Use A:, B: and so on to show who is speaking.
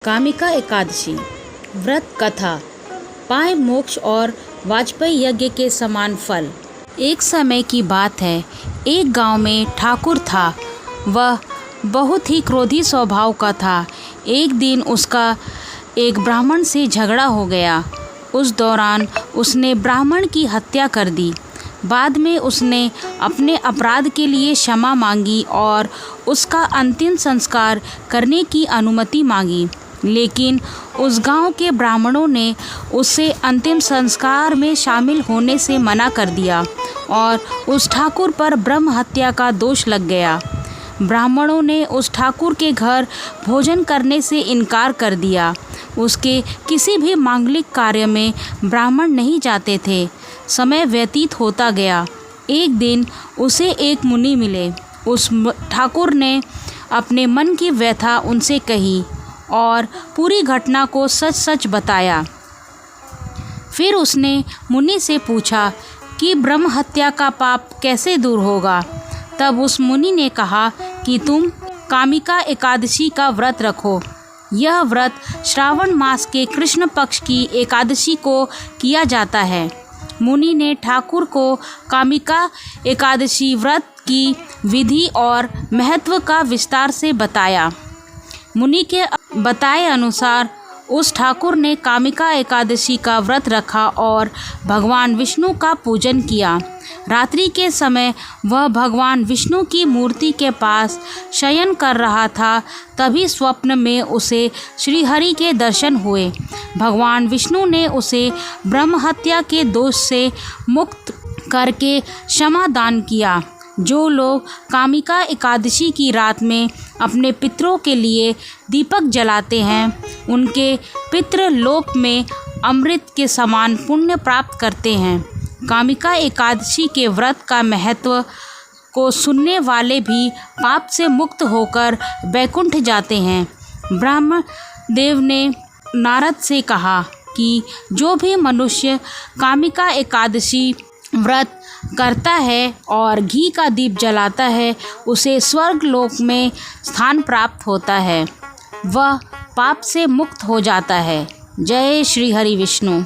A: कामिका एकादशी व्रत कथा पाए मोक्ष और वाजपेयी यज्ञ के समान फल। एक समय की बात है, एक गांव में ठाकुर था। वह बहुत ही क्रोधी स्वभाव का था। एक दिन उसका एक ब्राह्मण से झगड़ा हो गया। उस दौरान उसने ब्राह्मण की हत्या कर दी। बाद में उसने अपने अपराध के लिए क्षमा मांगी और उसका अंतिम संस्कार करने की अनुमति मांगी, लेकिन उस गांव के ब्राह्मणों ने उसे अंतिम संस्कार में शामिल होने से मना कर दिया और उस ठाकुर पर ब्रह्म हत्या का दोष लग गया। ब्राह्मणों ने उस ठाकुर के घर भोजन करने से इनकार कर दिया। उसके किसी भी मांगलिक कार्य में ब्राह्मण नहीं जाते थे। समय व्यतीत होता गया। एक दिन उसे एक मुनि मिले। उस ठाकुर ने अपने मन की व्यथा उनसे कही और पूरी घटना को सच सच बताया। फिर उसने मुनि से पूछा कि ब्रह्म हत्या का पाप कैसे दूर होगा। तब उस मुनि ने कहा कि तुम कामिका एकादशी का व्रत रखो। यह व्रत श्रावण मास के कृष्ण पक्ष की एकादशी को किया जाता है। मुनि ने ठाकुर को कामिका एकादशी व्रत की विधि और महत्व का विस्तार से बताया। मुनि के बताए अनुसार उस ठाकुर ने कामिका एकादशी का व्रत रखा और भगवान विष्णु का पूजन किया। रात्रि के समय वह भगवान विष्णु की मूर्ति के पास शयन कर रहा था। तभी स्वप्न में उसे श्रीहरि के दर्शन हुए। भगवान विष्णु ने उसे ब्रह्म हत्या के दोष से मुक्त करके क्षमा दान किया। जो लोग कामिका एकादशी की रात में अपने पितरों के लिए दीपक जलाते हैं, उनके पितृ लोक में अमृत के समान पुण्य प्राप्त करते हैं। कामिका एकादशी के व्रत का महत्व को सुनने वाले भी पाप से मुक्त होकर वैकुंठ जाते हैं। ब्रह्म देव ने नारद से कहा कि जो भी मनुष्य कामिका एकादशी व्रत करता है और घी का दीप जलाता है, उसे स्वर्ग लोक में स्थान प्राप्त होता है। वह पाप से मुक्त हो जाता है। जय श्री हरि विष्णु।